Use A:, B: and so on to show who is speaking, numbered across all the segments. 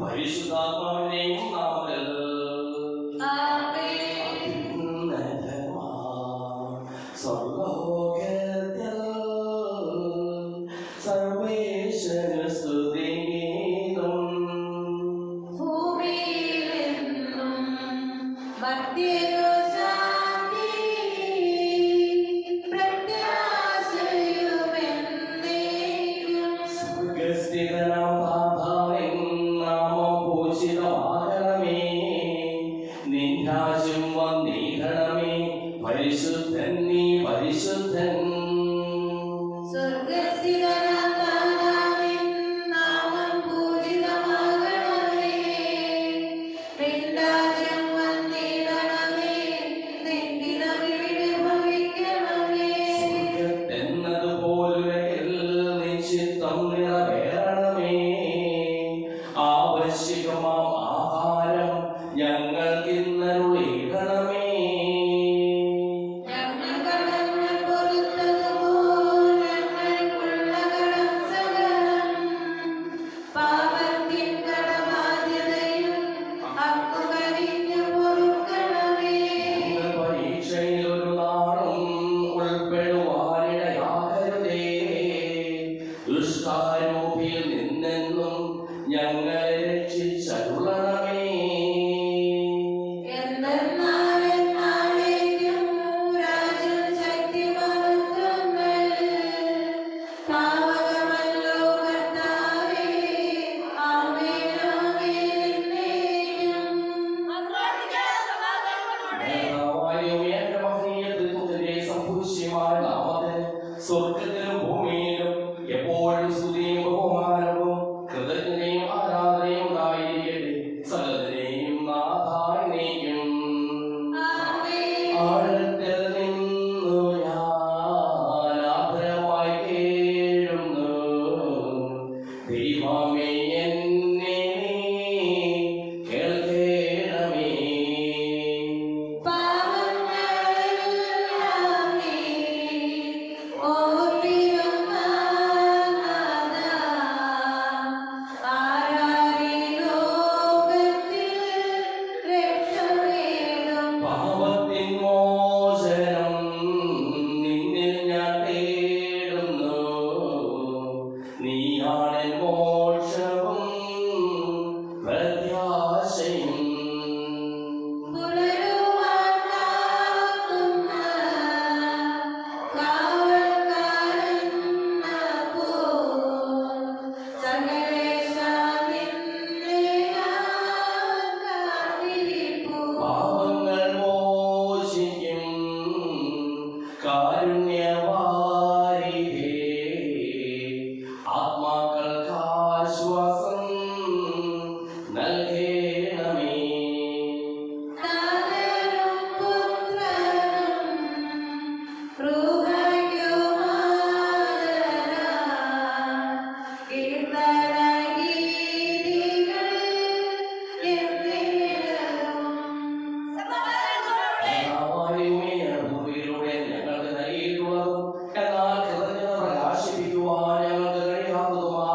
A: പരിശുദ്ധാത്മാവിനെയും നാമത്തിൽ സ്വർലോകത്തിൽ സർവേശ്വര സ്തുതിഗീതം
B: ഭൂമിയിലെന്നും മധ്യരോ ശാന്തി പ്രത്യാശയുമെന്നേക്കും.
A: സ്വർഗസ്ഥിതനാം താതാവിൻ നാമം പൂജിതമാകണമേ. നിൻ രാജ്യം വന്നിടണമേ. പരിശുദ്ധൻ നീ പരിശുദ്ധൻ.
B: സ്വർഗസ്ഥിതനാം താതാവിൻ നാമം പൂജിതമാകണമേ. നിൻ രാജ്യം വന്നിടണമേ. നിൻ ഹിതം ഇവിടെ ഭവിക്കണമേ.
A: എന്നതുപോലുലകിൽ നിൻ ചിത്തം നിറവേറണമേ. ആവശ്യകമാം ആഹാരം ഞങ്ങൾക്കിന്നരുളിയിടണമേ.
B: ഞങ്ങൾ കടങ്ങൾ പൊറുത്തതുപോൽ ഞങ്ങൾക്കുള്ള കടം സകലം പാപത്തിൻ കടബാധ്യതയും അക്കുകഴിഞ്ഞു പൊറുക്കണമേ.
A: ഞങ്ങൾ പരീക്ഷയിൽ ഒരു നാളും ഉൾപ്പെടുവാനിടയാകരുതേ. ദുഷ്ടാരൂപിയിൽ നിന്നെന്നും ഞങ്ങളെ രക്ഷിച്ചരുളണമേ.
B: എന്തെന്നാൽ എന്നാളേക്കും രാജ്യം ശക്തി മഹത്വങ്ങൾ താവകമല്ലോ കർത്താവേ. ആമേൻ ആമേൻ എന്നേക്കും.
A: സംഭൂഷ്യമായ നാമത്തിന് സ്വർഗത്തിലും ഭൂമിയിലും എപ്പോഴും സ്തുതിയും ബഹുമാനവും കൃതജ്ഞതയും ആരാധനയും ഉണ്ടായിരിക്കട്ടെ. സകലതിനെയും നാഥായി നീക്കും.
B: ആമേൻ.
A: ആഴത്തിൽ നിന്നു ഞാൻ ആദരമായി കേഴുന്നു. ദൈവമേ എന്നെ നീ കേൾക്കേണമേ.
B: പാവങ്ങളെല്ലാം നീ ഓർത്തിടുന്ന നാഥാ. ആരാരീ ലോകത്തിൽ രക്ഷ നേടും.
A: പാപത്തിൻ മോചനം നിന്നിൽ ഞാൻ തേടുന്നു. നീയാണ് മോക്ഷവും പ്രത്യാശയും.
B: പുലരുവാൻ കാക്കുന്ന കാവൽക്കാരെന്ന പോൽ സകലേശാ നിന്നെ ഞാൻ കാത്തിരിപ്പു.
A: പാപങ്ങൾ മോചിക്കും കാരുണ്യവാരിധേ. ആത്മാക്കൾക്ക് ആശ്വാസം നൽകേണമേ.
B: താതനും പുത്രനും റൂഹായുമാതരാ കീർത്തനഗീതികൾ എന്നേരവും.
A: ഭൂമിയിലൂടെ ഞങ്ങൾക്ക് നൽകിയിട്ടുള്ളതും എന്നാൽ കൃതജ്ഞത പ്രകാശിപ്പിക്കുവാൻ ഞങ്ങൾക്ക് കഴിയാത്തതുമായ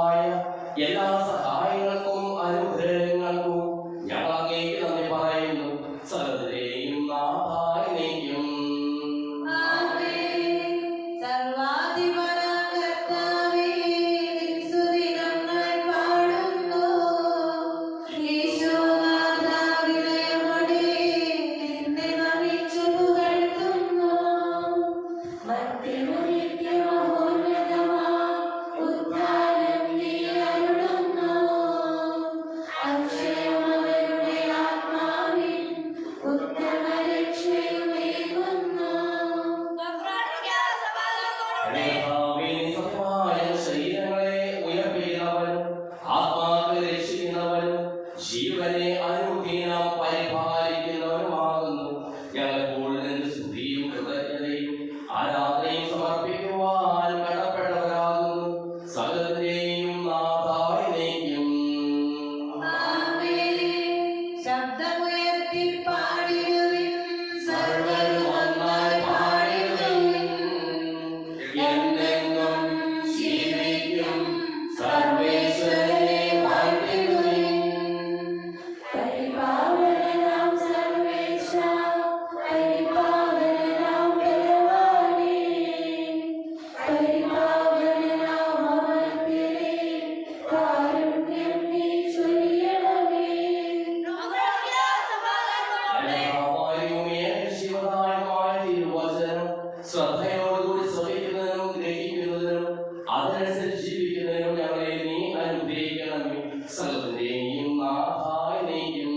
A: അതിനനുസരിച്ച് ജീവിക്കുന്നതിനും ഞങ്ങളെ നീ അനുഗ്രഹിക്കണമേ. സകലത്തിന്റെയും നാഥായി നീക്കും.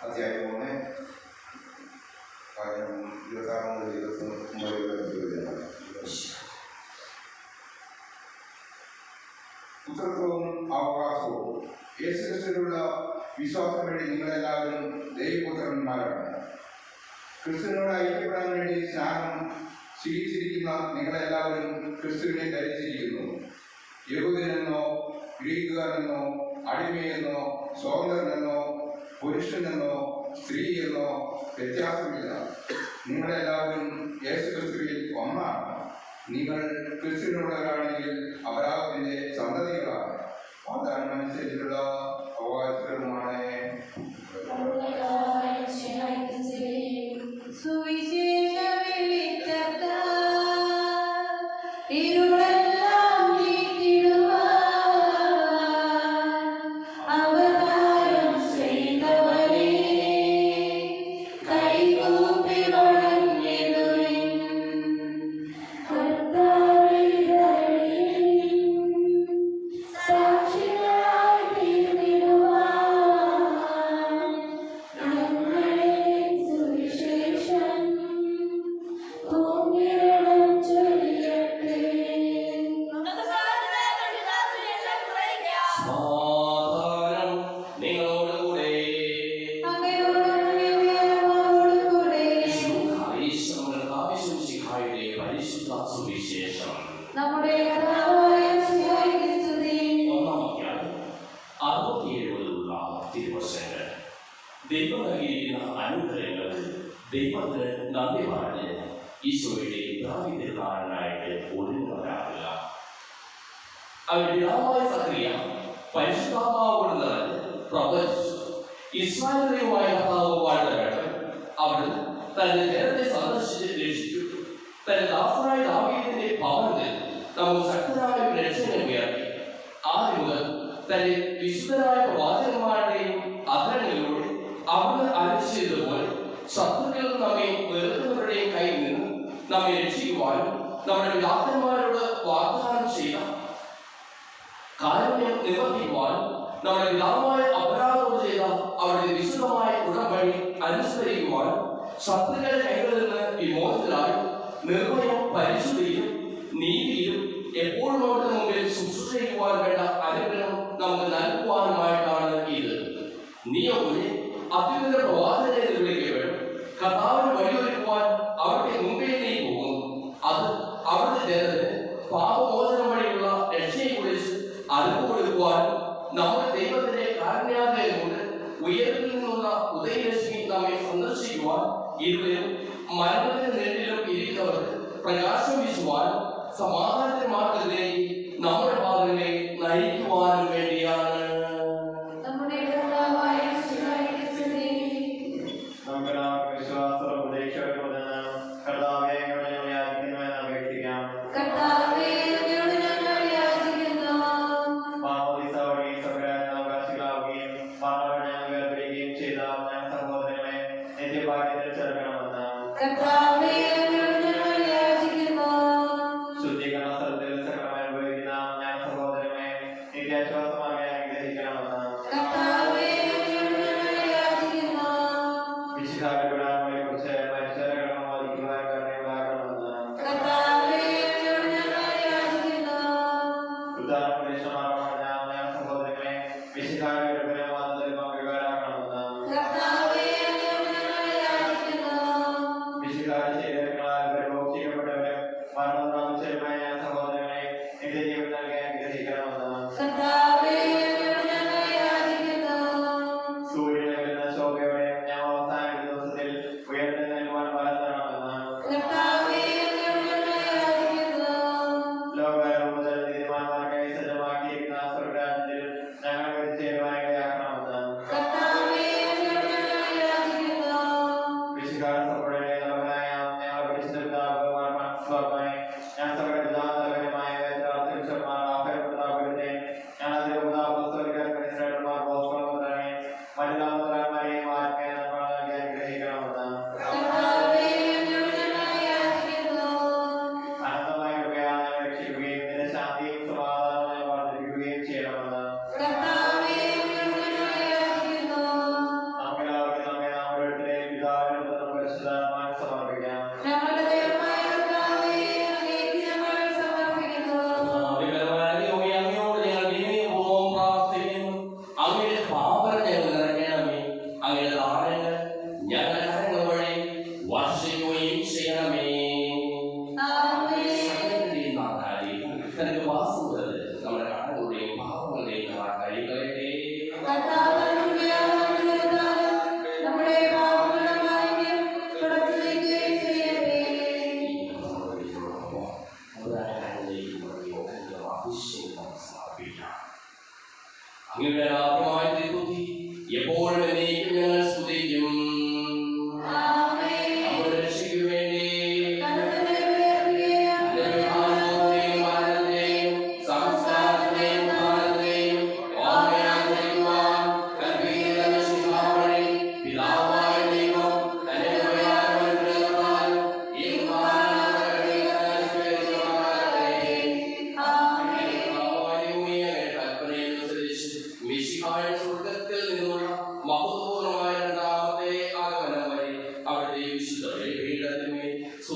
C: അധ്യായം 3 ഉത്തരത്വവും അവകാശവും. യേശുക്രിസ്തുവിലുള്ള വിശ്വാസം വഴി നിങ്ങളെല്ലാവരും ദൈവപുത്രന്മാരാണ്. ക്രിസ്തുവിനോട് ഐക്യപ്പെടാൻ വേണ്ടി സ്നാനം സ്വീകരിച്ചിരിക്കുന്ന നിങ്ങളെല്ലാവരും ക്രിസ്തുവിനെ ധരിച്ചിരിക്കുന്നു. യഹൂദനെന്നോ ഗ്രീക്കുകാരനെന്നോ അടിമയെന്നോ സ്വതന്ത്രനെന്നോ പുരുഷനെന്നോ സ്ത്രീയെന്നോ വ്യത്യാസമില്ല. നിങ്ങളെല്ലാവരും യേശുക്രിസ്തുവിൽ ഒന്നാണ്. നിങ്ങൾ ക്രിസ്തുവിനുള്ളവരാണെങ്കിൽ അബ്രാഹത്തിന്റെ സന്തതികളാണ്. വാഗ്ദാനം അനുസരിച്ചുള്ള അവകാശങ്ങളുമാണ്.
A: ദൈവം നൽകിയിരിക്കുന്ന അനുഗ്രഹങ്ങൾ ദൈവത്തിന് നന്ദി പറഞ്ഞ് ഈശോയുടെ തിരുനാളിനായിട്ട് ഒരുങ്ങുന്നവരാകുക. അവരുടെ പിതാവായ സക്രിയ പരിശുദ്ധാത്മാവോട് നിറഞ്ഞ് പ്രവചിച്ചു. ഇസ്രായേൽ ദൈവമായ കർത്താവ് വാഴ്ത്തപ്പെട്ടവൻ അവിടുന്ന് തന്റെ ജനത്തെ സന്ദർശിച്ച് രക്ഷിച്ചു. തന്റെ ദാസനായ ദാവീദിന്റെ ഭവനത്തിൽ നമുക്ക് ശക്തനായ ഒരു രക്ഷകനെ ഉയർത്തി. ആദ്യം മുതൽ തന്റെ വിശുദ്ധരായ പ്രവാചകന്മാരുടെയും അധരങ്ങളിലൂടെ അവിടുന്ന് അരച്ചിതുപോലെ ശത്രുക്കൾ നമ്മെ വെറുക്കുന്നവരുടെയും കയ്യിൽ നിന്ന് നമ്മെ രക്ഷിക്കുവാനും നമ്മുടെ പിതാക്കന്മാരോട് വാഗ്ദാനം ചെയ്ത കാരുണ്യം നിവർത്തിക്കുവാനും നമ്മുടെ പിതാവായ അബ്രാഹാമോട് ചെയ്ത അവരുടെ വിശുദ്ധമായ ഉടമ്പടി അനുസ്മരിക്കുവാനും ശത്രുക്കളുടെ കൈകളിൽ നിന്ന് വിമോചിതരായും നിർഭയം പരിശുദ്ധിയിലും നീതിയിലും എപ്പോഴും അവരുടെ മുമ്പിൽ ശുശ്രൂഷിക്കുവാൻ വേണ്ട അനുഗ്രഹം നമുക്ക് നൽകുവാനുമായിട്ടാണ് ഇത്. നീയൊക്കെ അത്യുന്നത പ്രവാചകനെ വിളിക്കപ്പെടും. കർത്താവിന് വഴിയൊരുക്കുവാൻ അവരുടെ മുമ്പിൽ നീ പോകുന്നു. അത് അവരുടെ ജനത്തിന് പാപമോചനം വഴിയുള്ള രക്ഷയെക്കുറിച്ച് അറിവ് കൊടുക്കുവാനും നമ്മുടെ ദൈവത്തിന്റെ കാരുണ്യാഗ്രഹം കൊണ്ട് ഉയരത്തിൽ നിന്നുള്ള ഉദയരശ്മി നമ്മെ സന്ദർശിക്കുവാൻ ഇരുവരും മരണത്തിന് നെല്ലിലും ഇരിക്കുന്നവർക്ക് പ്രകാശം വീശുവാനും സമാധാനത്തിന്റെ മാർഗത്തിലേക്ക് നമ്മുടെ പാതകളെ നയിക്കുവാനും വേണ്ടിയാണ്.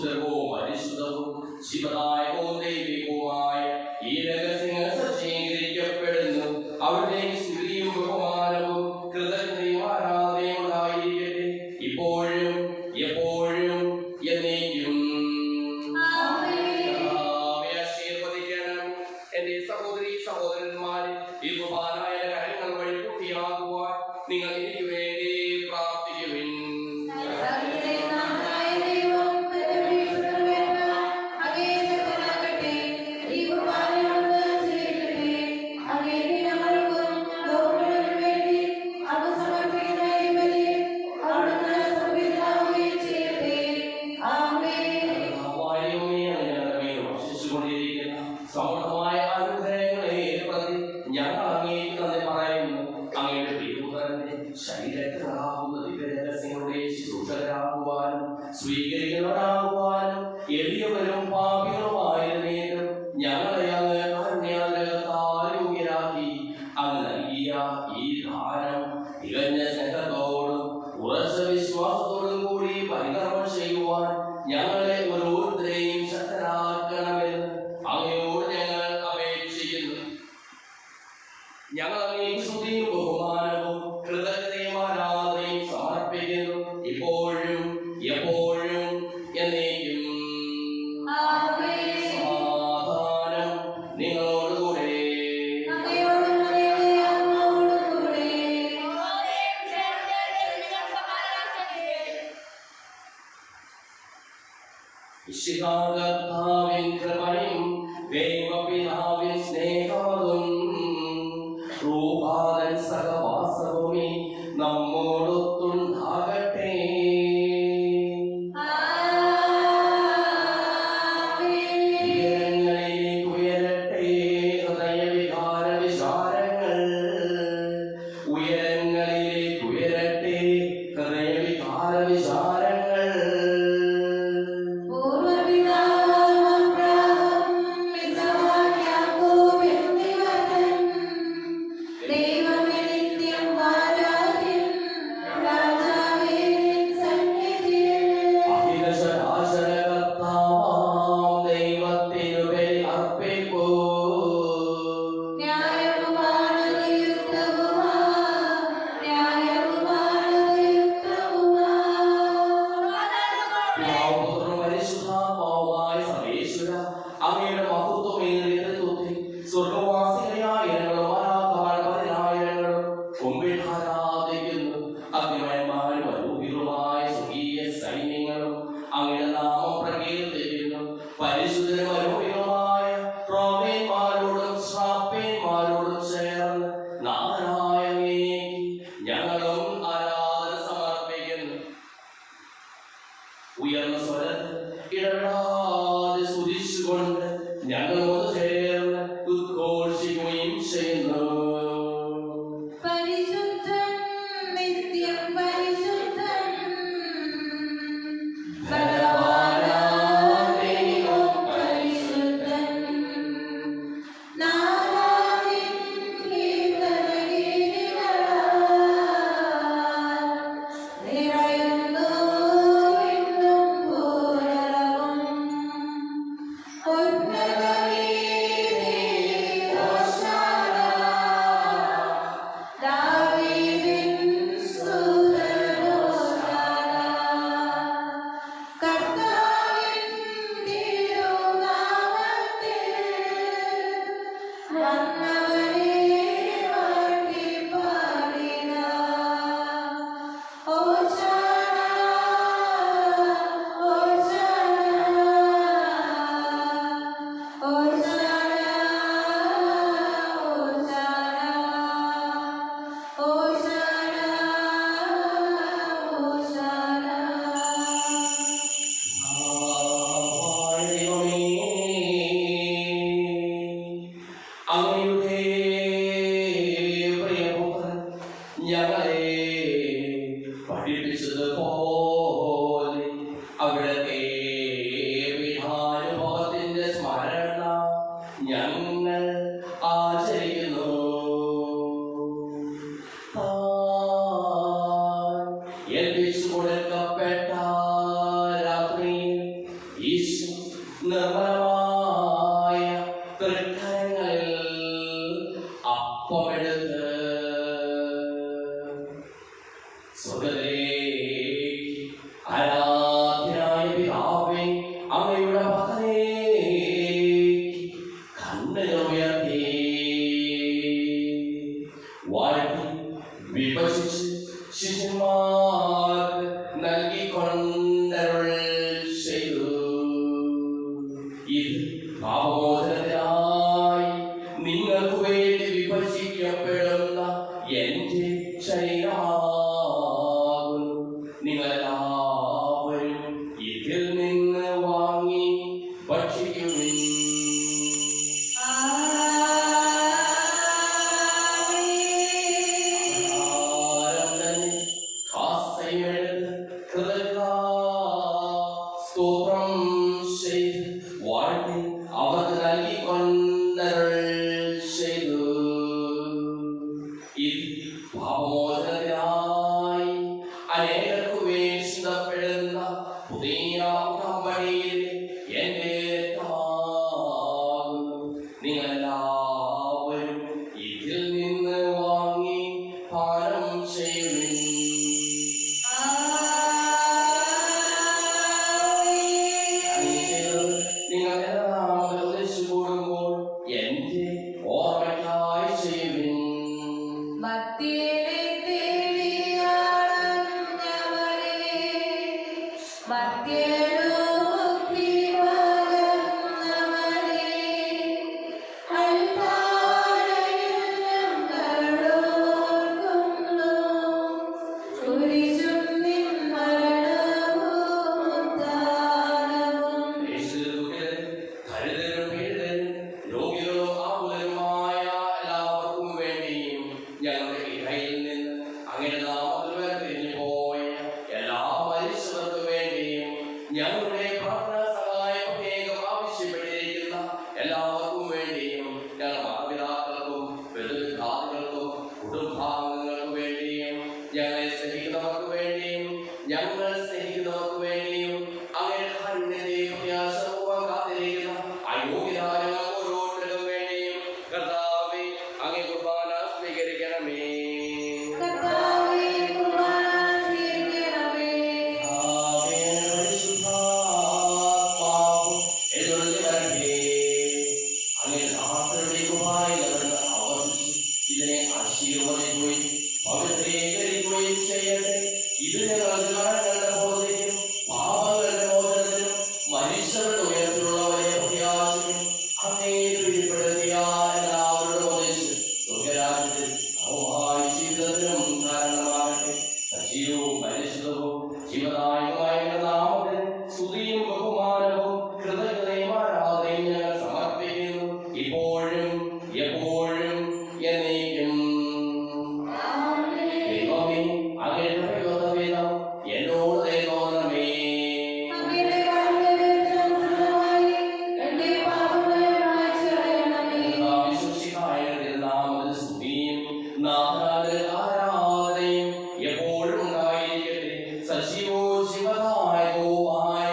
A: സുന്ദരവും പരിശുദ്ധവും ശിവദായകവും ദൈവികവുമായ ഈ രഹസ്യങ്ങൾ സജ്ജീകരിക്കപ്പെടുന്നു. അവിടേക്ക് സ്തുതിയും ബഹുമാനവും കൃതജ്ഞതയും ആരാധനയും ഉണ്ടായിരിക്കട്ടെ, ഇപ്പോഴും എപ്പോഴും എന്നേക്കും. ആശീർവദിക്കണം. എന്റെ സഹോദരീ സഹോദരന്മാരെ, ഈ കുർബാനായ കരങ്ങൾ വഴി പൂർത്തിയാകുവാൻ നിങ്ങൾ എനിക്ക് വേണ്ടി പ്രാർത്ഥിക്കുവിൻ. സമൃദ്ധമായ അനുഗ്രഹങ്ങളെ പ്രതി ഞങ്ങൾ അങ്ങേക്ക് നന്ദി പറയുന്നു. അങ്ങയുടെ പ്രിയപുത്രന്റെ ശരീരത്തിലാകുന്ന ദിവ്യരഹസ്യങ്ങളുടെ ശുശ്രൂഷകരാകുവാനും സ്വീകരിക്കുന്നവരാകുവാനും എളിയവരും പാപികളുമായിരുന്നേലും ഞങ്ങളെ അങ്ങ് കാരുണ്യാനുഗ്രഹത്താൽ യോഗ്യരാക്കി. അങ്ങ് നൽകിയ ഈ ദാനം തികഞ്ഞ സ്നേഹത്തോടും ഉറച്ച വിശ്വാസത്തോടും കൂടി പരികർമ്മം ചെയ്യുവാൻ ഞങ്ങളെ ഓരോരുത്തരെയും ശക്തരാക്കണമെന്ന് അങ്ങയോട് ഞങ്ങൾ അപേക്ഷിക്കുന്നു. ഞങ്ങൾ അങ്ങേക്ക് സ്തുതിയും ബഹുമാനവും കൃതജ്ഞതയും ആരാധനയും സമർപ്പിക്കുന്നു, ഇപ്പോഴും എപ്പോഴും എന്നേക്കും. സമാധാനം നിങ്ങളോടുകൂടെ. കർത്താവിൻ കൃപയും ദൈവപിതാവിൻ സ്നേഹവും റൂഹാദൻ സഹവാസവുമേ നമ്മോടൊത്തുണ്ടാകട്ടെ. ഉയരങ്ങളിലേക്ക് ഉയരട്ടെ ഹൃദയവികാര വിചാരങ്ങൾ, ഉയരങ്ങളിലേക്ക് ഉയരട്ടെ ഹൃദയവികാര വിചാരങ്ങൾ. അങ്ങയുടെ മഹത്വമേറിയ തത്വത്തിൽ സ്വർഗവാസികളായ പതിനായിരങ്ങളും മുമ്പിൽ ആരാധിക്കുന്നു. അഗ്നിമയന്മാരും അരൂപികളുമായ സ്വർഗീയ സൈന്യങ്ങളും അങ്ങയുടെ നാമം പ്രകീർത്തിക്കുന്നു. പരിശുദ്ധരും അരൂപികളുമായ ക്രോവേന്മാരോടും ശ്രാപ്പേന്മാരോടും ചേർന്ന് നാഥനായ ഞങ്ങളും ആരാധന സമർപ്പിക്കുന്നു. ഉയർന്ന സ്വരത്തിൽ ഇടപെടാതെ സ്തുതിച്ചുകൊണ്ട് ഞങ്ങളോട് ചേർന്ന് ഉദ്ഘോഷിക്കുകയും ചെയ്യുന്നു.
B: പരിശുദ്ധൻ, നിത്യം പരിശുദ്ധൻ, ബലവാനാം ദൈവം പരിശുദ്ധൻ, നാദാവിൻ കീർത്തനഗീതികളാൽ നിറയുന്നു എന്നും ഭൂതലവും. ഉന്നതമേറി ഹോശാന, ദാവീദിൻ സുതൻ ഹോശാന. കർത്താവിൻ തിരുനാമത്തിൽ വന്നവനെ വാഴ്ത്തിപ്പാടിന. ഹോശാന, ഹോശാന, ഹോശാന, ഹോശാന, ഹോശാന, ഹോശാന.
A: അങ്ങയുടെ പ്രിയപുത്രൻ ഞങ്ങളെ പഠിപ്പിച്ചതുപോലെ അവിടുത്തെ പീഠാനുഭവത്തിന്റെ സ്മരണ ഞങ്ങൾ ആചരിക്കുന്നു. ഏൽപ്പിച്ചു കൊടുക്കപ്പെട്ട രാത്രിയിൽ എന്നരുൾ ചെയ്തു. ഇത് പാപമോചനത്തിനായി നിങ്ങൾക്ക് വേണ്ടി വിഭജിക്കപ്പെടുന്ന എന്റെ ശരീരമാകുന്നു. നിങ്ങളെല്ലാവരും ഇതിൽ നിന്ന് വാങ്ങി ഭക്ഷിക്കുവിൻ. സ്തോത്രം ചെയ്ത് വാഴ്ത്തി അവർക്ക് നൽകിക്കൊണ്ടരുൾ ചെയ്തു. ഇത് പാപമോചനത്തിനായി അനേകർക്കു വേണ്ടി ചിന്തപ്പെടുന്ന പുതിയ ഉടമ്പടിയിലെ എന്റെ രക്തമാകുന്നു. നിങ്ങളെല്ലാവരും ഇതിൽ നിന്ന് വാങ്ങി പാനം ചെയ്യുവിൻ. കൂടുമ്പോൾ എന്റെ ഓർമ്മയ്ക്കായി ചെയ്യുവിൻ. ഞങ്ങളുടെ പ്രാർത്ഥനാ സഹായം പ്രത്യേകം ആവശ്യപ്പെട്ടിരിക്കുന്ന എല്ലാവർക്കും വേണ്ടിയും ഞങ്ങളുടെ മാതാപിതാക്കൾക്കും ബന്ധുമിത്രാദികൾക്കും കുടുംബാംഗങ്ങൾക്കും വേണ്ടിയും ഞങ്ങളെ സ്നേഹിക്കുന്നവർക്ക് വേണ്ടിയും ഞങ്ങൾ സ്നേഹിക്കുന്നവർക്ക് വേണ്ടിയും അങ്ങനെ കാരുണ്യത്തെ പ്രത്യാശപൂർവ്വം കാത്തിരിക്കുന്ന അയോഗ്യരായ ഓരോരുത്തർക്കും വേണ്ടിയും കർത്താവേ അങ്ങേ കുർബാന സ്വീകരിക്കണമേ. ഇതിനെ ആശീർവദിക്കുകയും പവിത്രീകരിക്കുകയും ചെയ്യട്ടെ. ഇത് ഞങ്ങളുടെ കടങ്ങളുടെ ബോധനയ്ക്കും പാപങ്ങളുടെ മോചനത്തിനും മനുഷ്യരുടെ ഉയരത്തിലുള്ളവരെ പ്രത്യാശിക്കും അങ്ങേ പ്രിയപ്പെടുത്തിയ എല്ലാവരോടും ഒന്നിച്ച് സ്വർഗരാജ്യത്തിൽ നവമായ ജീവിതത്തിനും കാരണമാകട്ടെ. സജീവവും പരിശുദ്ധവും ജീവദായകമായ നാമത്തിൽ സ്തുതിയും ബഹുമാനവും കൃതജ്ഞതയും ആരാധനയും ഞങ്ങൾ സമർപ്പിക്കുന്നു, ഇപ്പോഴും എപ്പോഴും എന്നേക്കും. ദൈവമേ, അങ്ങയുടെ പ്രയോജനവേദം എന്നോട് തോന്നണമേ. വിശ്വസിക്കായ നാമത്തിൽ സ്തുതിയും നാഥാവിൽ ആരാധനയും എപ്പോഴും ഉണ്ടായിരിക്കട്ടെ. സജീവവും ജീവദായകവുമായ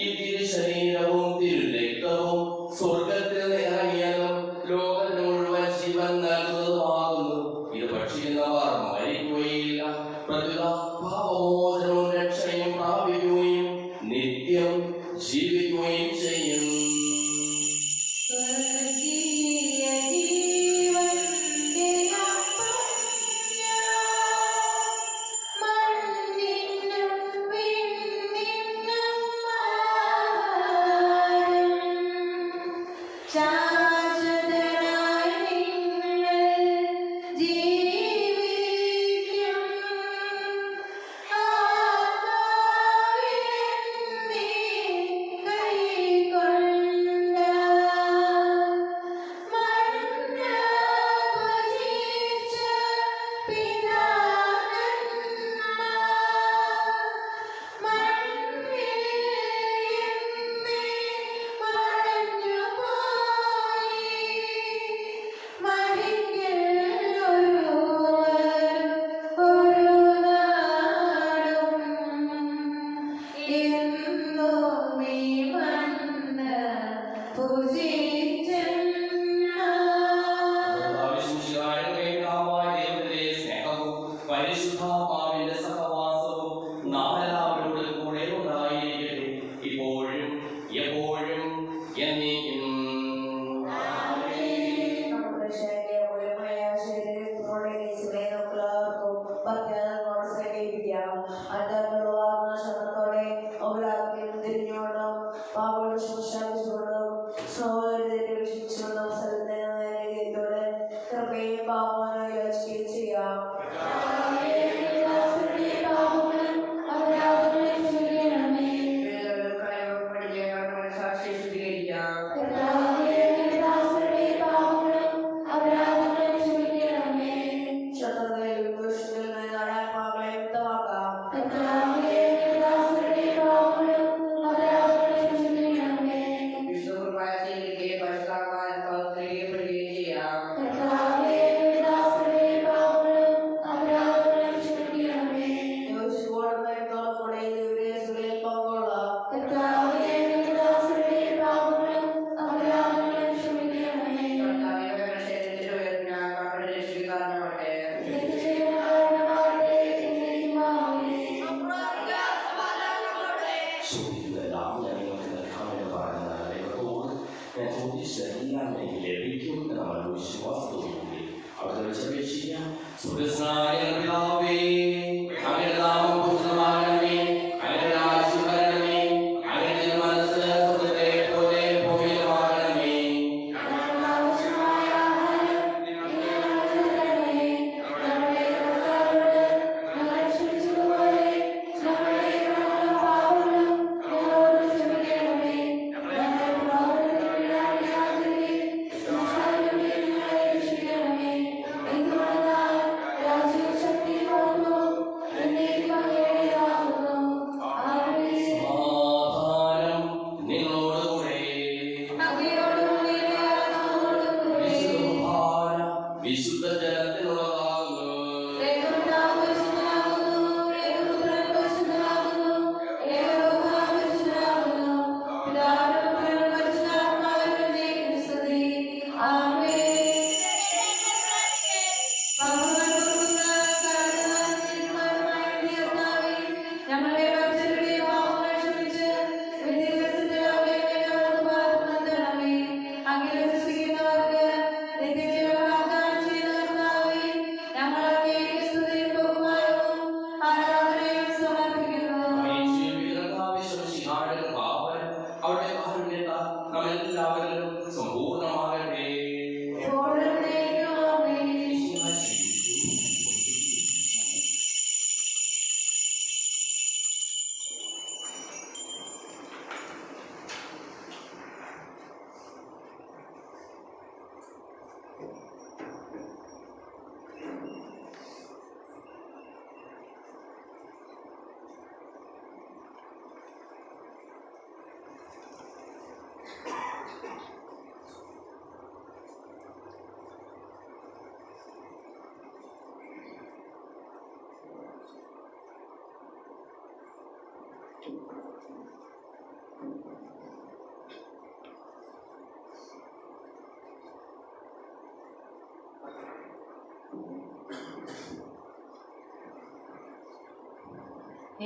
A: ഈ തിരുശരീരവും തിരുരക്തവും സ്വർഗത്തിൽ ഇറങ്ങിയതും ലോകത്തിന് മുഴുവൻ ജീവൻ നൽകുന്നതുമാകുന്നു. ഇത് ഭക്ഷിക്കുന്നവർ മരിക്കുകയില്ല, പ്രത്യുത പാപമോചനവും രക്ഷയും പ്രാപിക്കുകയും നിത്യം ജീവിക്കുകയും ചെയ്യും.
B: Koi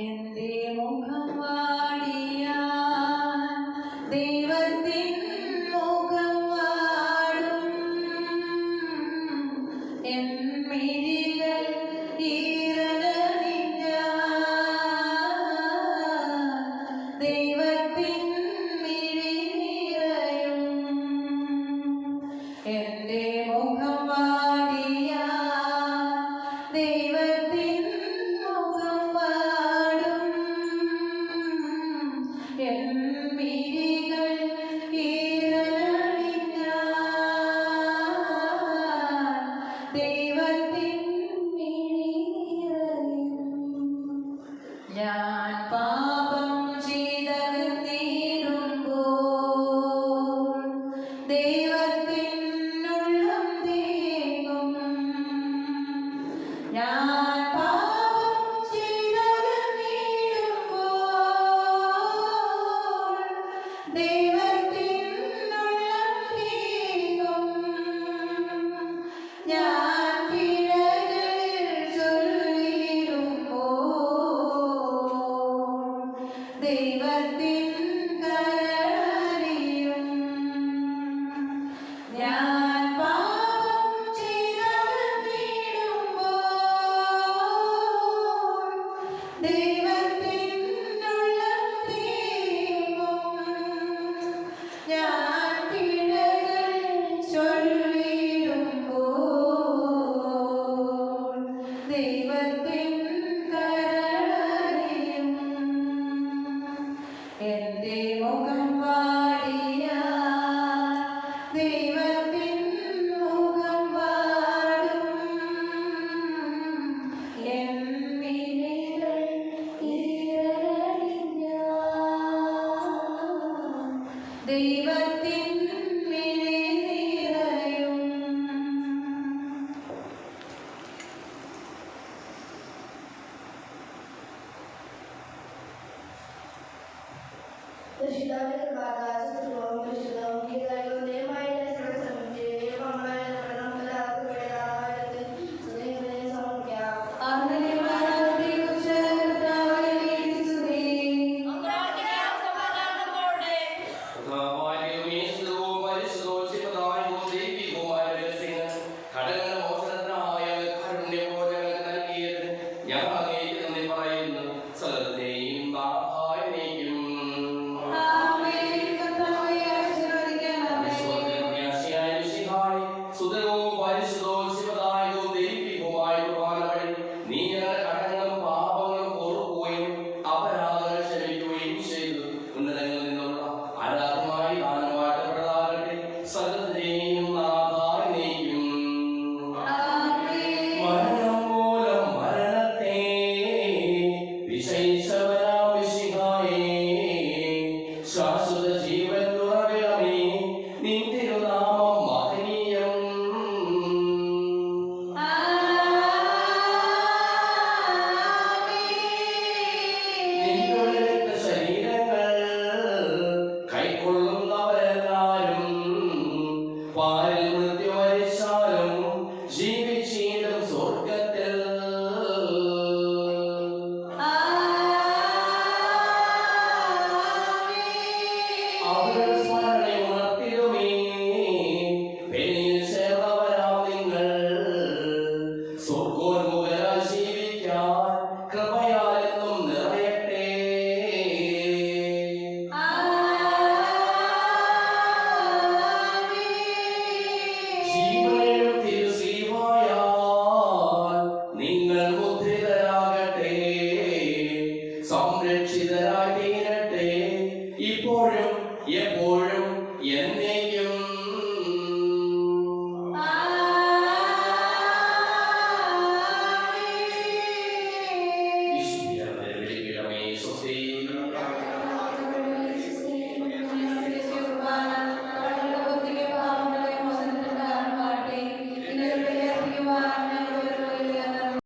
B: എന്റെ മുഖം വാടിയാൽ ദൈവത്തിൻ മുഖം വാടും. എൻ മിഴികൾ ഈറനണിഞ്ഞാൽ ദൈവത്തിൻ മിഴി നിറയും. എന്റെ മുഖം വാടിയാൽ ദൈവത്തിൻ മുഖം വാടും. എൻ മിഴികൾ ഈറനണിഞ്ഞാൽ ദൈവത്തിൻ മിഴി നിറയും. ഞാൻ പാപം ചെയ്തകന്നിടുമ്പോൾ ദൈവത്തിനുള്ളം തേങ്ങും. ഞാൻ പാപം ചെയ്തകന്നിടുമ്പോൾ ദൈവത്തിനുള്ളം തേങ്ങും. ഞാൻ പിഴകൾ ചൊല്ലിടുമ്പോൾ ദൈവത്തിൻ കരളിയും. ഞാൻ പാപം ചെയ്തകന്നിടുമ്പോൾ ദൈവത്തിനുള്ളം തേങ്ങും. എന്റെ മുഖം വാടിയ ദൈവത്തിൻ മുഖം വാടും എന്നിഴികൾ ഈറടിഞ്ഞ ദൈവത്തിൻ മിഴി നിറയും.
D: പരിശുദ്ധമായ കൃപാദാസ ഗീതായ